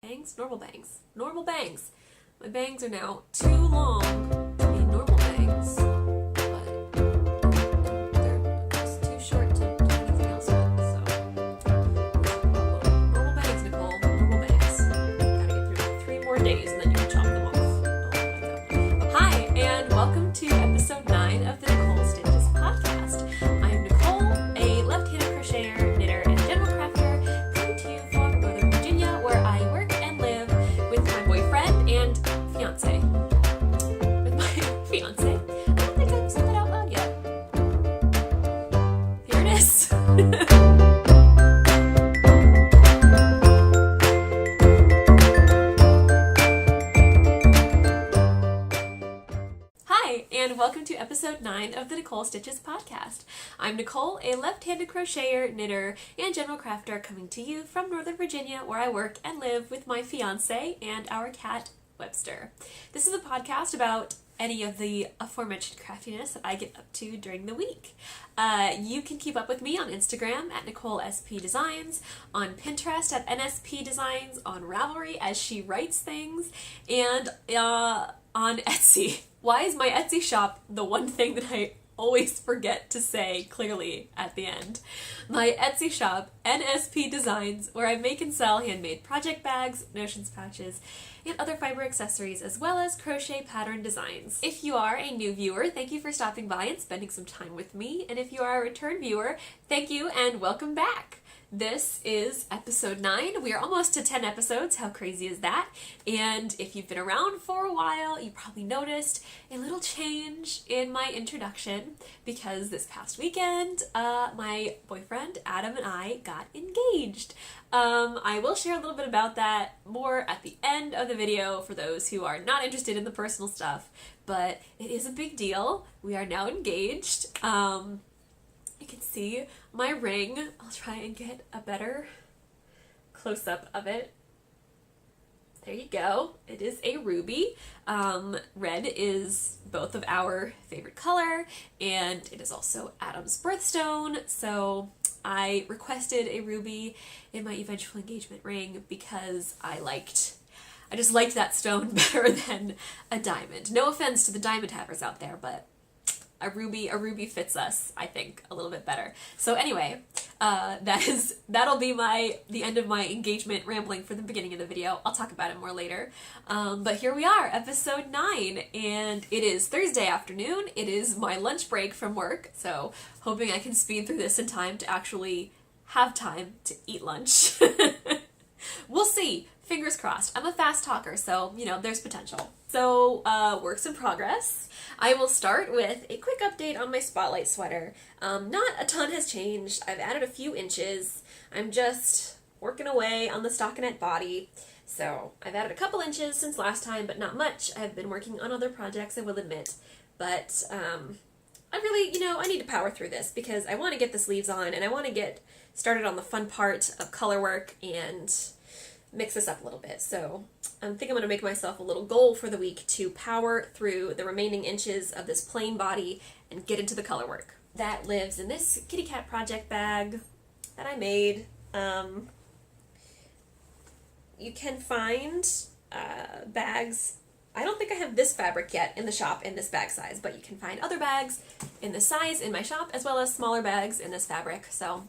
Bangs? Normal bangs. Normal bangs. My bangs are now too long to be normal bangs, but they're just too short to do anything else with, so. Normal bangs, Nicole. Normal bangs. Gotta get through 3 more days and then you can chop them off. Oh my God. Hi, and welcome to episode 9 of the Nicole Stitches podcast. I am Nicole, a left-handed crocheter, knitter, and general crafter, coming to you from Northern Virginia, where I work and live with my boyfriend and fiance. With my fiance. I don't think I've said that out loud yet. Here it is. Hi, and welcome to episode 9 of the Nicole Stitches podcast. I'm Nicole, a left-handed crocheter, knitter, and general crafter coming to you from Northern Virginia, where I work and live with my fiance and our cat, Webster. This is a podcast about any of the aforementioned craftiness that I get up to during the week. You can keep up with me on Instagram at NSP Designs, on Pinterest at NSP Designs, on Ravelry as she writes things, and on Etsy. Why is my Etsy shop the one thing that I always forget to say clearly at the end? My Etsy shop, NSP Designs, where I make and sell handmade project bags, notions pouches, and other fiber accessories, as well as crochet pattern designs. If you are a new viewer, thank you for stopping by and spending some time with me. And if you are a return viewer, thank you and welcome back. This is episode 9. We are almost to 10 episodes. How crazy is that? And if you've been around for a while, you probably noticed a little change in my introduction because this past weekend, my boyfriend Adam and I got engaged. I will share a little bit about that more at the end of the video for those who are not interested in the personal stuff, but it is a big deal. We are now engaged. You can see my ring. I'll try and get a better close-up of it. There you go. It is a ruby. Red is both of our favorite color, and it is also Adam's birthstone, so I requested a ruby in my eventual engagement ring because I just liked that stone better than a diamond. No offense to the diamond havers out there, but a ruby fits us, I think, a little bit better. So anyway, that'll be the end of my engagement rambling for the beginning of the video. I'll talk about it more later. But here we are, episode 9, and it is Thursday afternoon. It is my lunch break from work, so hoping I can speed through this in time to actually have time to eat lunch. We'll see. Fingers crossed. I'm a fast talker, so, there's potential. So, works in progress. I will start with a quick update on my Spotlight sweater. Not a ton has changed. I've added a few inches. I'm just working away on the stockinette body. So, I've added a couple inches since last time, but not much. I've been working on other projects, I will admit. But, I really, I need to power through this because I want to get the sleeves on and I want to get started on the fun part of color work and mix this up a little bit. So I think I'm going to make myself a little goal for the week to power through the remaining inches of this plain body and get into the color work. That lives in this kitty cat project bag that I made. You can find bags. I don't think I have this fabric yet in the shop in this bag size, but you can find other bags in this size in my shop as well as smaller bags in this fabric. So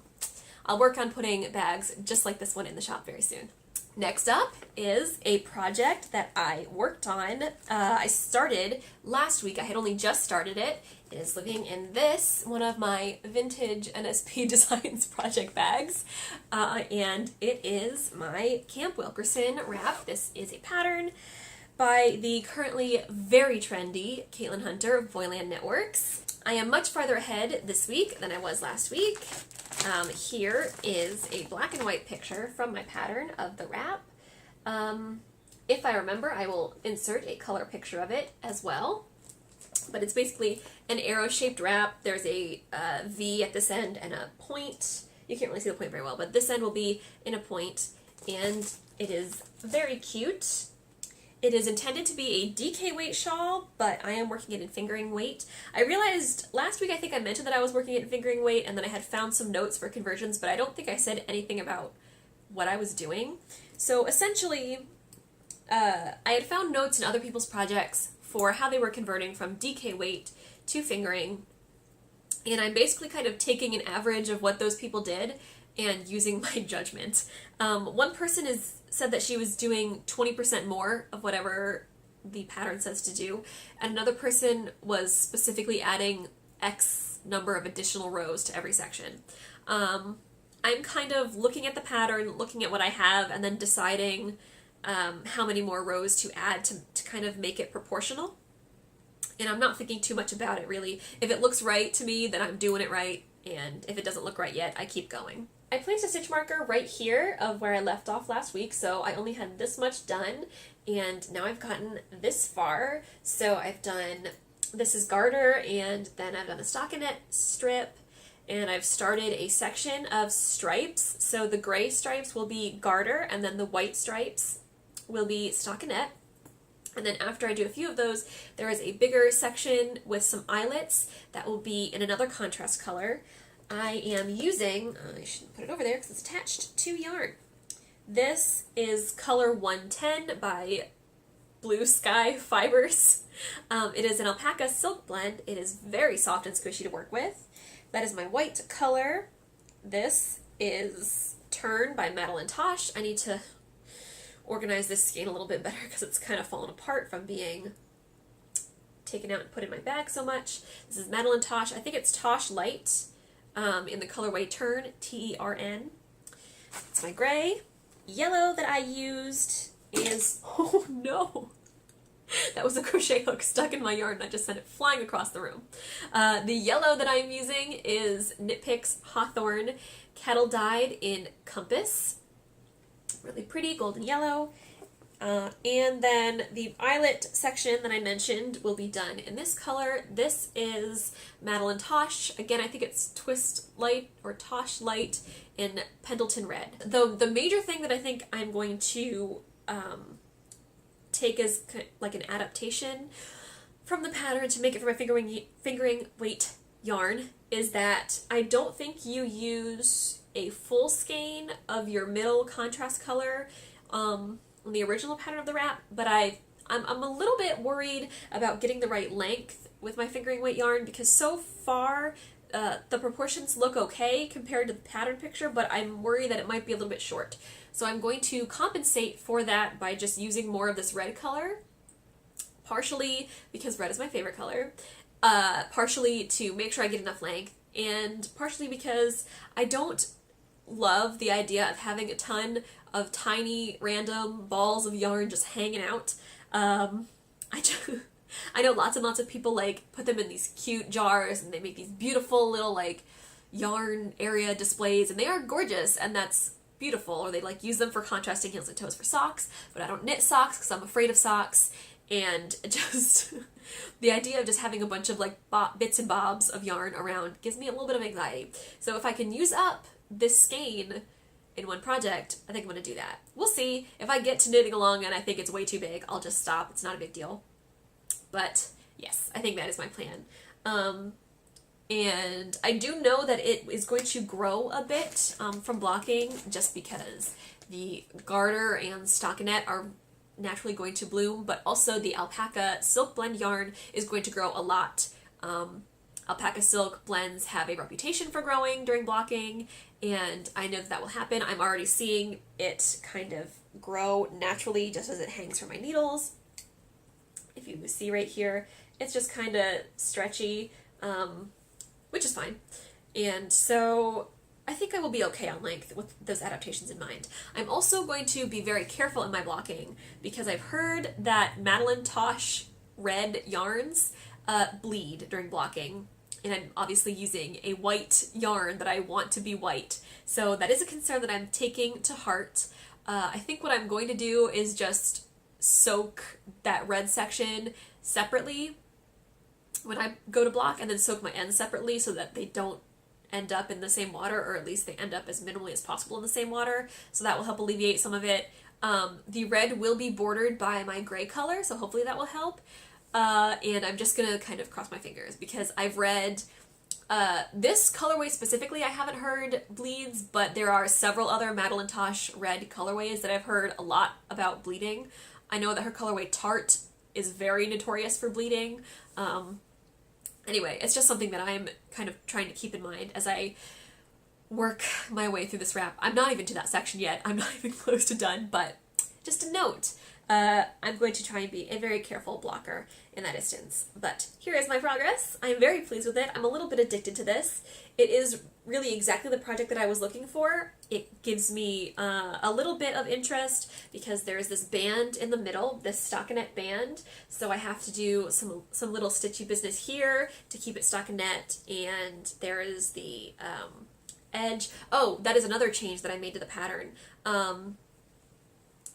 I'll work on putting bags just like this one in the shop very soon. Next up is a project that I worked on. I started last week. I had only just started it. It is living in this, one of my vintage NSP Designs project bags. And it is my Camp Wilkerson wrap. This is a pattern by the currently very trendy Caitlin Hunter of Boyland Knitworks. I am much farther ahead this week than I was last week. Here is a black and white picture from my pattern of the wrap. If I remember, I will insert a color picture of it as well. But it's basically an arrow-shaped wrap. There's a V at this end and a point. You can't really see the point very well, but this end will be in a point, and it is very cute. It is intended to be a DK weight shawl, but I am working it in fingering weight. I realized last week, I think I mentioned that I was working it in fingering weight, and then I had found some notes for conversions, but I don't think I said anything about what I was doing. So essentially, I had found notes in other people's projects for how they were converting from DK weight to fingering, and I'm basically kind of taking an average of what those people did and using my judgment. One person said that she was doing 20% more of whatever the pattern says to do, and another person was specifically adding X number of additional rows to every section. I'm kind of looking at the pattern, looking at what I have, and then deciding how many more rows to add to kind of make it proportional. And I'm not thinking too much about it, really. If it looks right to me, then I'm doing it right, and if it doesn't look right yet, I keep going. I placed a stitch marker right here of where I left off last week, so I only had this much done, and now I've gotten this far. So I've done, this is garter, and then I've done a stockinette strip, and I've started a section of stripes. So the gray stripes will be garter, and then the white stripes will be stockinette. And then after I do a few of those, there is a bigger section with some eyelets that will be in another contrast color. I am using, I shouldn't put it over there because it's attached to yarn. This is color 110 by Blue Sky Fibers. It is an alpaca silk blend. It is very soft and squishy to work with. That is my white color. This is Tern by MadTosh. I need to organize this skein a little bit better because it's kind of fallen apart from being taken out and put in my bag so much. This is MadTosh. I think it's Tosh Light in the colorway Tern, T-E-R-N. It's my gray. Yellow that I used is, oh no, that was a crochet hook stuck in my yarn and I just sent it flying across the room. The yellow that I'm using is KnitPicks Hawthorne Kettle Dyed in Compass. Really pretty golden yellow. And then the eyelet section that I mentioned will be done in this color. This is MadTosh. Again, I think it's Twist Light or Tosh Light in Pendleton Red. Though the major thing that I think I'm going to take as like an adaptation from the pattern to make it for my fingering weight yarn is that I don't think you use a full skein of your middle contrast color on the original pattern of the wrap, but I'm a little bit worried about getting the right length with my fingering weight yarn because so far the proportions look okay compared to the pattern picture, but I'm worried that it might be a little bit short. So I'm going to compensate for that by just using more of this red color, partially because red is my favorite color, partially to make sure I get enough length, and partially because I don't love the idea of having a ton of tiny random balls of yarn just hanging out. I know lots and lots of people like put them in these cute jars and they make these beautiful little like yarn area displays and they are gorgeous and that's beautiful, or they like use them for contrasting heels and toes for socks, but I don't knit socks because I'm afraid of socks, and just the idea of just having a bunch of like bits and bobs of yarn around gives me a little bit of anxiety. So if I can use up this skein in one project, I think I'm going to do that. We'll see. If I get to knitting along and I think it's way too big, I'll just stop. It's not a big deal. But yes, I think that is my plan. And I do know that it is going to grow a bit from blocking just because the garter and stockinette are naturally going to bloom, but also the alpaca silk blend yarn is going to grow a lot. Alpaca silk blends have a reputation for growing during blocking, and I know that will happen. I'm already seeing it kind of grow naturally just as it hangs from my needles. If you see right here, it's just kind of stretchy, which is fine. And so I think I will be okay on length with those adaptations in mind. I'm also going to be very careful in my blocking because I've heard that MadTosh red yarns bleed during blocking. And I'm obviously using a white yarn that I want to be white. So that is a concern that I'm taking to heart. I think what I'm going to do is just soak that red section separately when I go to block, and then soak my ends separately so that they don't end up in the same water, or at least they end up as minimally as possible in the same water. So that will help alleviate some of it. The red will be bordered by my gray color, so hopefully that will help. And I'm just gonna kind of cross my fingers because I've read This colorway specifically I haven't heard bleeds, but there are several other MadTosh red colorways that I've heard a lot about bleeding. I know that her colorway Tart is very notorious for bleeding. Anyway, it's just something that I'm kind of trying to keep in mind as I work my way through this wrap. I'm not even to that section yet. I'm not even close to done, but just a note. I'm going to try and be a very careful blocker in that instance. But here is my progress. I'm very pleased with it. I'm a little bit addicted to this. It is really exactly the project that I was looking for. It gives me a little bit of interest because there's this band in the middle, this stockinette band. So I have to do some little stitchy business here to keep it stockinette, and there is the edge. Oh, that is another change that I made to the pattern.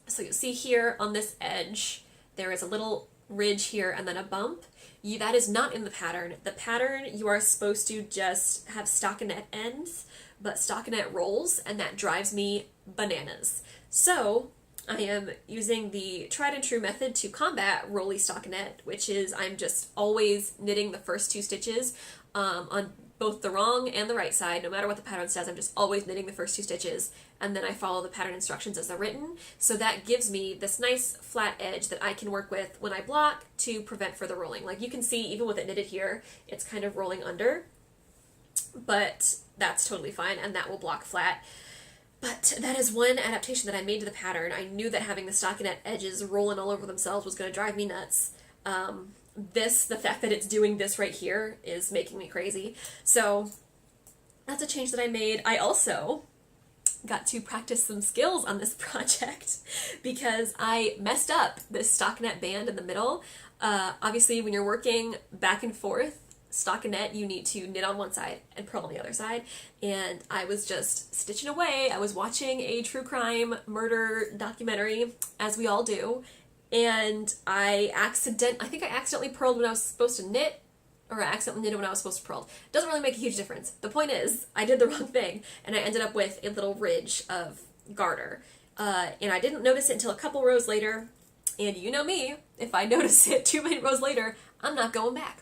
So you'll see here on this edge, there is a little ridge here and then a bump. That is not in the pattern. The pattern, you are supposed to just have stockinette ends, but stockinette rolls, and that drives me bananas. So I am using the tried and true method to combat rolly stockinette, which is I'm just always knitting the first 2 stitches on both the wrong and the right side. No matter what the pattern says, I'm just always knitting the first 2 stitches, and then I follow the pattern instructions as they're written. So that gives me this nice flat edge that I can work with when I block to prevent further rolling. Like you can see, even with it knitted here, it's kind of rolling under, but that's totally fine, and that will block flat. But that is one adaptation that I made to the pattern. I knew that having the stockinette edges rolling all over themselves was going to drive me nuts. The fact that it's doing this right here is making me crazy. So that's a change that I made. I also got to practice some skills on this project because I messed up this stockinette band in the middle. Obviously, when you're working back and forth stockinette, you need to knit on one side and purl on the other side, and I was just stitching away. I was watching a true crime murder documentary, as we all do, and I think I accidentally purled when I was supposed to knit, or I accidentally knitted when I was supposed to purl. Doesn't really make a huge difference. The point is, I did the wrong thing, and I ended up with a little ridge of garter, and I didn't notice it until a couple rows later, and you know me, if I notice it too many rows later, I'm not going back.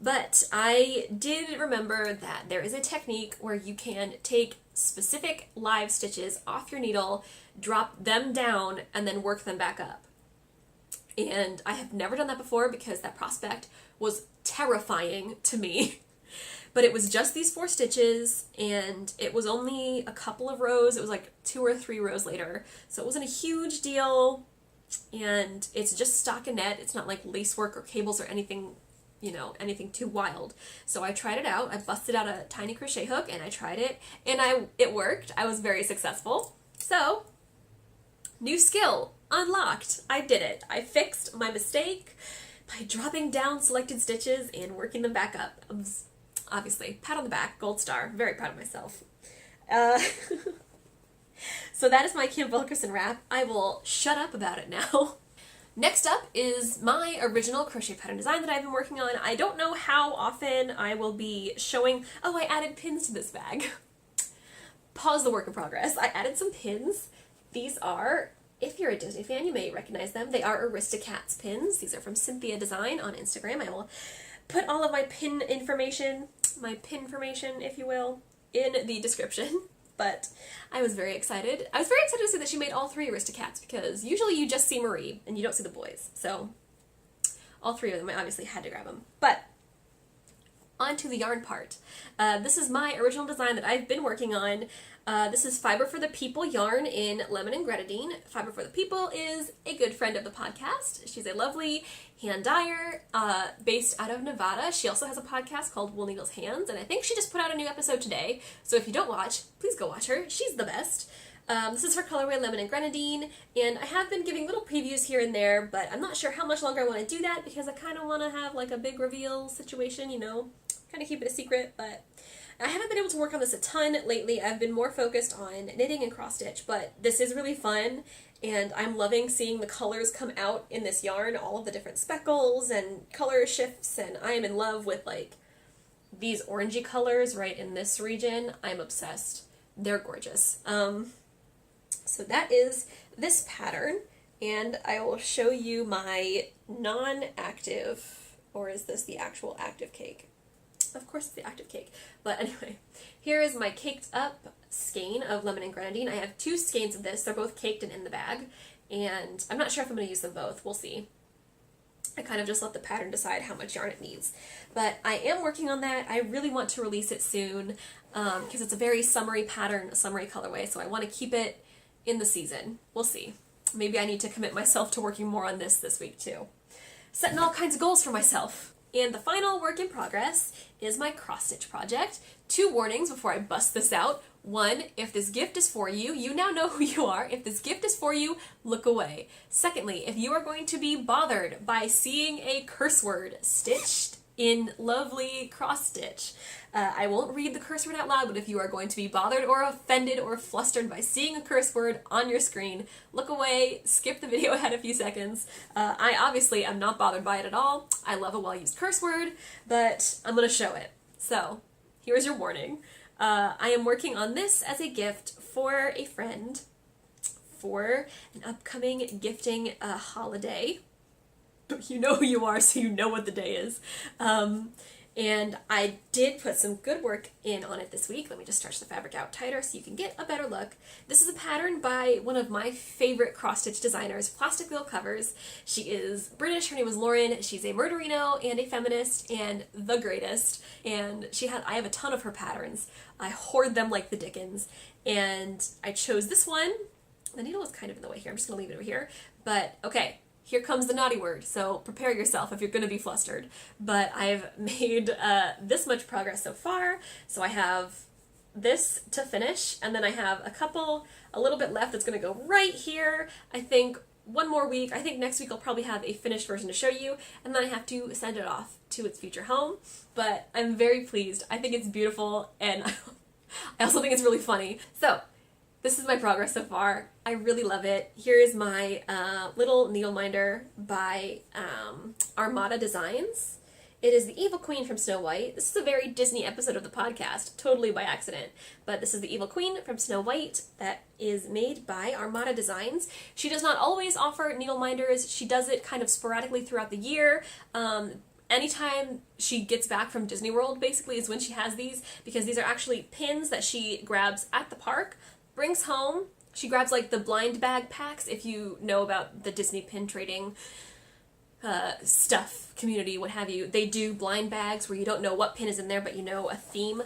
But I did remember that there is a technique where you can take specific live stitches off your needle, drop them down, and then work them back up. And I have never done that before because that prospect was terrifying to me. But it was just these 4 stitches, and it was only a couple of rows. It was like 2 or 3 rows later. So it wasn't a huge deal, and it's just stockinette. It's not like lacework or cables or anything, anything too wild. So I tried it out. I busted out a tiny crochet hook and I tried it, and it worked. I was very successful. So, new skill unlocked. I did it. I fixed my mistake by dropping down selected stitches and working them back up. Obviously, pat on the back, gold star. Very proud of myself. So that is my Kim Wilkerson wrap. I will shut up about it now. Next up is my original crochet pattern design that I've been working on. I don't know how often I will be showing... Oh, I added pins to this bag. Pause the work in progress. I added some pins. These are, if you're a Disney fan, you may recognize them. They are Aristocats pins. These are from CynthiaDesign on Instagram. I will put all of my pin information, if you will, in the description. But I was very excited. I was very excited to see that she made all 3 Aristocats, because usually you just see Marie and you don't see the boys. So all 3 of them, I obviously had to grab them. But on to the yarn part. This is my original design that I've been working on. This is Fiber for the People yarn in Lemon and Grenadine. Fiber for the People is a good friend of the podcast. She's a lovely hand dyer based out of Nevada. She also has a podcast called Wool Needles Hands, and I think she just put out a new episode today. So if you don't watch, please go watch her. She's the best. This is her colorway Lemon and Grenadine, and I have been giving little previews here and there, but I'm not sure how much longer I want to do that because I kind of want to have like a big reveal situation, kind of keep it a secret, but I haven't been able to work on this a ton lately. I've been more focused on knitting and cross stitch, but this is really fun, and I'm loving seeing the colors come out in this yarn, all of the different speckles and color shifts, and I am in love with like these orangey colors right in this region. I'm obsessed. They're gorgeous. So that is this pattern, and I will show you my non-active, or is this the actual active cake? Of course it's the active cake. But anyway, here is my caked up skein of lemon and grenadine. I have 2 skeins of this. They're both caked and in the bag. And I'm not sure if I'm going to use them both. We'll see. I kind of just let the pattern decide how much yarn it needs. But I am working on that. I really want to release it soon because it's a very summery pattern, a summery colorway, so I want to keep it in the season. We'll see. Maybe I need to commit myself to working more on this week too. Setting all kinds of goals for myself. And the final work in progress is my cross-stitch project. 2 warnings before I bust this out. 1, if this gift is for you, you now know who you are. If this gift is for you, look away. Secondly, if you are going to be bothered by seeing a curse word stitched in lovely cross-stitch, I won't read the curse word out loud, but if you are going to be bothered or offended or flustered by seeing a curse word on your screen, look away, skip the video ahead a few seconds. I obviously am not bothered by it at all. I love a well-used curse word, but I'm going to show it. So, here's your warning. I am working on this as a gift for a friend for an upcoming gifting holiday. You know who you are, so you know what the day is. And I did put some good work in on it this week. Let me just stretch the fabric out tighter so you can get a better look. This is a pattern by one of my favorite cross-stitch designers, Plastic Wheel Covers. She is British, her name is Lauren. She's a murderino and a feminist and the greatest. And I have a ton of her patterns. I hoard them like the Dickens. And I chose this one. The needle is kind of in the way here. I'm just gonna leave it over here. But okay. Here comes the naughty word, so prepare yourself if you're going to be flustered. But I've made this much progress so far, so I have this to finish, and then I have a little bit left that's going to go right here. I think one more week. I think next week I'll probably have a finished version to show you, and then I have to send it off to its future home. But I'm very pleased. I think it's beautiful, and I also think it's really funny. So, this is my progress so far. I really love it. Here is my little needle minder by Armada Designs. It is the Evil Queen from Snow White. This is a very Disney episode of the podcast, totally by accident. But this is the Evil Queen from Snow White that is made by Armada Designs. She does not always offer needle minders. She does it kind of sporadically throughout the year. Anytime she gets back from Disney World, basically, is when she has these, because these are actually pins that she grabs at the park, brings home. She grabs like the blind bag packs, if you know about the Disney pin trading stuff, community, what have you. They do blind bags where you don't know what pin is in there, but you know a theme.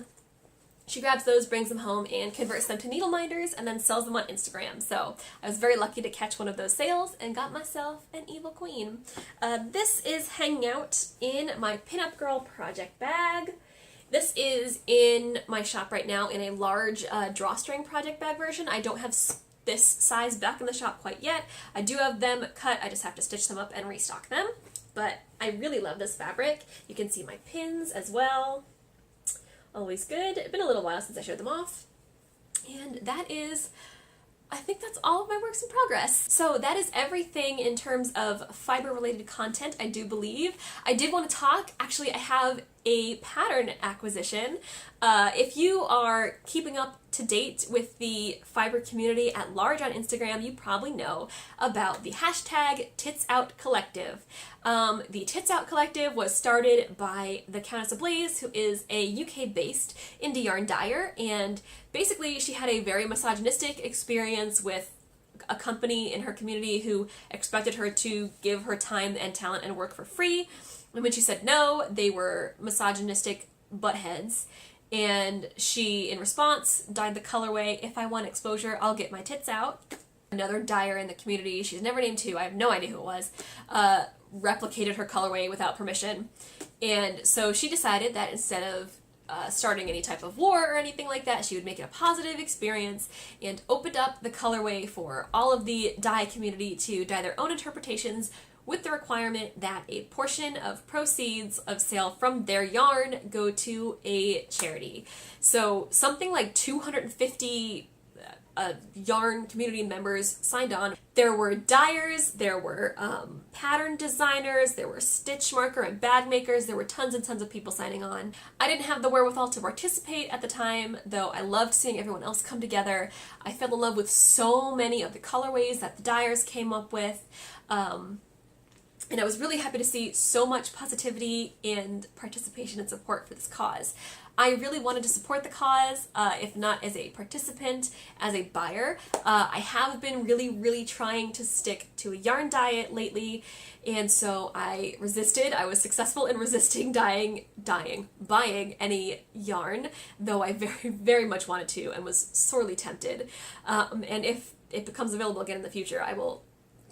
She grabs those, brings them home, and converts them to needle minders, and then sells them on Instagram. So I was very lucky to catch one of those sales and got myself an Evil Queen. This is hanging out in my Pinup Girl project bag. This is in my shop right now in a large drawstring project bag version. I don't have this size back in the shop quite yet. I do have them cut. I just have to stitch them up and restock them. But I really love this fabric. You can see my pins as well. Always good. It's been a little while since I showed them off. And that is, I think that's all of my works in progress. So that is everything in terms of fiber-related content, I do believe. I did want to talk, actually I have a pattern acquisition. If you are keeping up to date with the fiber community at large on Instagram, you probably know about the hashtag Tits Out Collective. The Tits Out Collective was started by the Countess of Blaze, who is a UK-based indie yarn dyer, and basically she had a very misogynistic experience with a company in her community who expected her to give her time and talent and work for free. And when she said no, they were misogynistic buttheads. And she, in response, dyed the colorway, "If I want exposure, I'll get my tits out." Another dyer in the community, she's never named who, I have no idea who it was, replicated her colorway without permission. And so she decided that instead of starting any type of war or anything like that, she would make it a positive experience and opened up the colorway for all of the dye community to dye their own interpretations, with the requirement that a portion of proceeds of sale from their yarn go to a charity. So something like 250 yarn community members signed on. There were dyers, there were pattern designers, there were stitch marker and bag makers, there were tons and tons of people signing on. I didn't have the wherewithal to participate at the time, though I loved seeing everyone else come together. I fell in love with so many of the colorways that the dyers came up with. And I was really happy to see so much positivity and participation and support for this cause. I really wanted to support the cause, if not as a participant, as a buyer. I have been really trying to stick to a yarn diet lately, and so I resisted. I was successful in resisting buying any yarn, though I very much wanted to and was sorely tempted. And if it becomes available again in the future, I will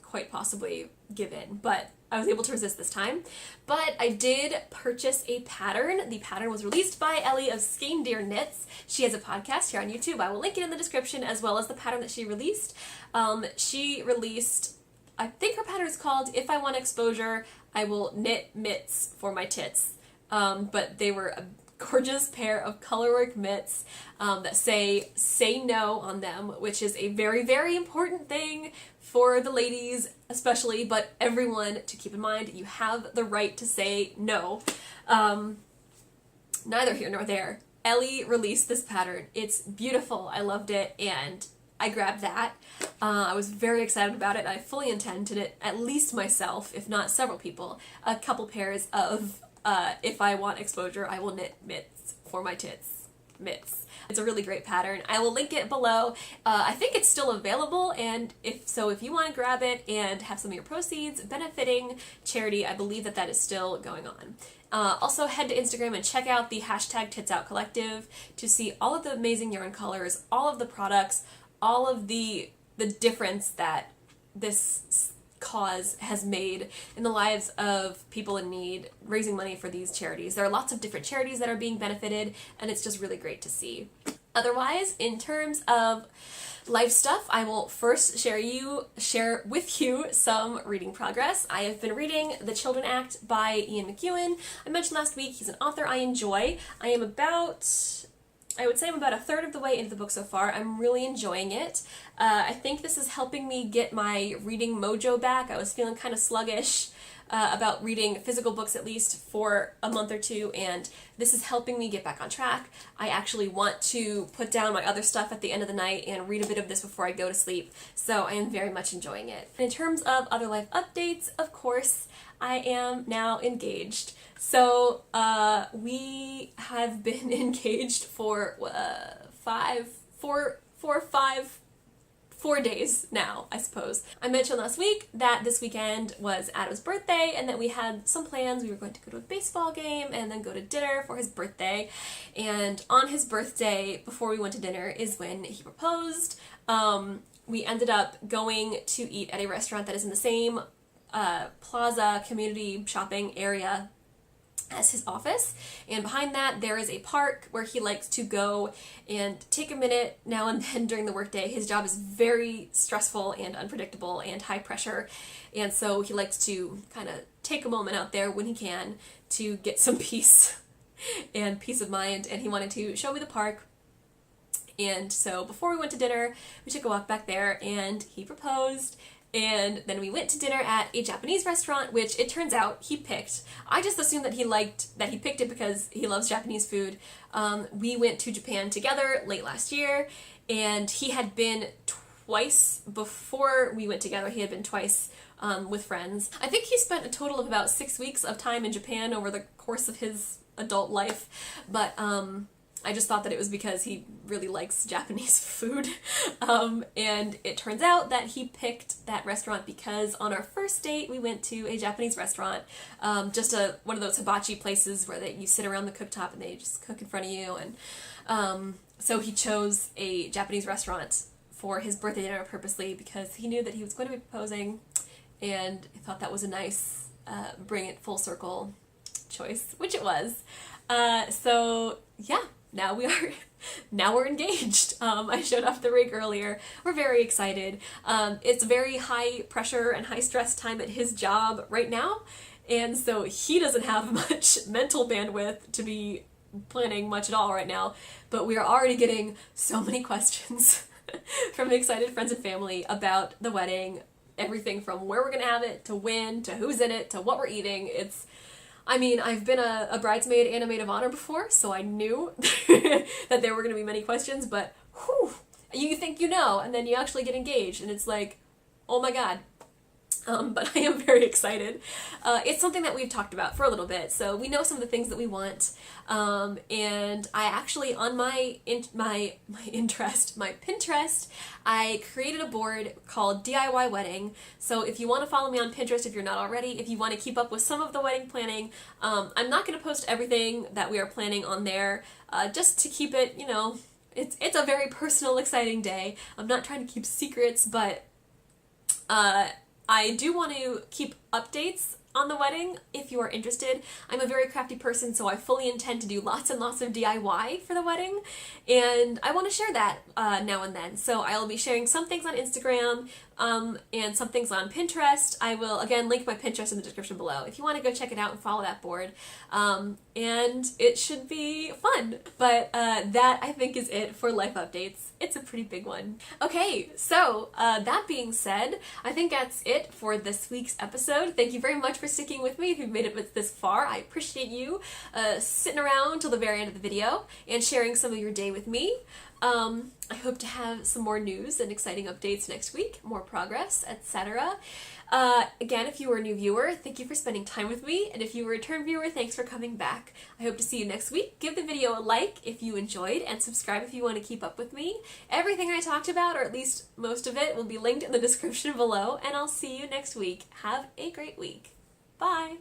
quite possibly give in, but I was able to resist this time. But I did purchase a pattern. The pattern was released by Ellie of Skein Knits. She has a podcast here on YouTube. I will link it in the description, as well as the pattern that she released. She released, I think her pattern is called If I Want Exposure, I Will Knit Mitts for My Tits. But they were a gorgeous pair of colorwork mitts that say no on them, which is a very important thing for the ladies especially, but everyone to keep in mind. You have the right to say no. Neither here nor there. Ellie released this pattern. It's beautiful. I loved it, and I grabbed that. I was very excited about it. I fully intend to knit at least myself, if not several people, a couple pairs of If I Want Exposure, I Will Knit Mitts for My Tits mitts. It's a really great pattern. I will link it below. I think it's still available, and if you want to grab it and have some of your proceeds benefiting charity, I believe that is still going on. Also, head to Instagram and check out the hashtag TitsOut Collective to see all of the amazing yarn colors, all of the products, all of the difference that this cause has made in the lives of people in need, raising money for these charities. There are lots of different charities that are being benefited, and it's just really great to see. Otherwise, in terms of life stuff, I will first share with you some reading progress. I have been reading The Children Act by Ian McEwan. I mentioned last week he's an author I enjoy. I would say I'm about a third of the way into the book so far. I'm really enjoying it. I think this is helping me get my reading mojo back. I was feeling kind of sluggish about reading physical books, at least for a month or two, and this is helping me get back on track. I actually want to put down my other stuff at the end of the night and read a bit of this before I go to sleep, so I am very much enjoying it. In terms of other life updates, of course, I am now engaged. So we have been engaged for 4 days now, I suppose. I mentioned last week that this weekend was Adam's birthday and that we had some plans. We were going to go to a baseball game and then go to dinner for his birthday. And on his birthday, before we went to dinner, is when he proposed. We ended up going to eat at a restaurant that is in the same plaza community shopping area as his office, and behind that there is a park where he likes to go and take a minute now and then during the workday. His job is very stressful and unpredictable and high pressure, and so he likes to kind of take a moment out there when he can to get some peace and peace of mind, and he wanted to show me the park. And so before we went to dinner, we took a walk back there and he proposed. And then we went to dinner at a Japanese restaurant, which it turns out he picked. I just assumed that he picked it because he loves Japanese food. We went to Japan together late last year, and he had been twice before we went together. He had been twice with friends. I think he spent a total of about 6 weeks of time in Japan over the course of his adult life, but I just thought that it was because he really likes Japanese food. And it turns out that he picked that restaurant because on our first date we went to a Japanese restaurant, just one of those hibachi places where you sit around the cooktop and they just cook in front of you. And so he chose a Japanese restaurant for his birthday dinner purposely because he knew that he was going to be proposing, and I thought that was a nice bring it full circle choice, which it was. So yeah. Now we're engaged. I showed off the rig earlier. We're very excited. It's a very high pressure and high stress time at his job right now, and so he doesn't have much mental bandwidth to be planning much at all right now, but we are already getting so many questions from excited friends and family about the wedding, everything from where we're gonna have it, to when, to who's in it, to what we're eating. I've been a bridesmaid and a maid of honor before, so I knew that there were going to be many questions, but whew, you think you know, and then you actually get engaged, and it's like, oh my god, but I am very excited. It's something that we've talked about for a little bit, so we know some of the things that we want, and I actually, on my Pinterest, I created a board called DIY Wedding. So if you want to follow me on Pinterest, if you're not already, if you want to keep up with some of the wedding planning, I'm not going to post everything that we are planning on there, just to keep it, you know, it's a very personal, exciting day. I'm not trying to keep secrets, but I do want to keep updates on the wedding if you are interested. I'm a very crafty person, so I fully intend to do lots and lots of DIY for the wedding, and I want to share that now and then. So I'll be sharing some things on Instagram and some things on Pinterest. I will, again, link my Pinterest in the description below if you want to go check it out and follow that board. And it should be fun. But that, I think, is it for life updates. It's a pretty big one. Okay, so that being said, I think that's it for this week's episode. Thank you very much for sticking with me. If you've made it this far, I appreciate you sitting around till the very end of the video and sharing some of your day with me. I hope to have some more news and exciting updates next week, more progress, etc. Again, if you were a new viewer, thank you for spending time with me, and if you were a return viewer, thanks for coming back. I hope to see you next week. Give the video a like if you enjoyed, and subscribe if you want to keep up with me. Everything I talked about, or at least most of it, will be linked in the description below, and I'll see you next week. Have a great week. Bye!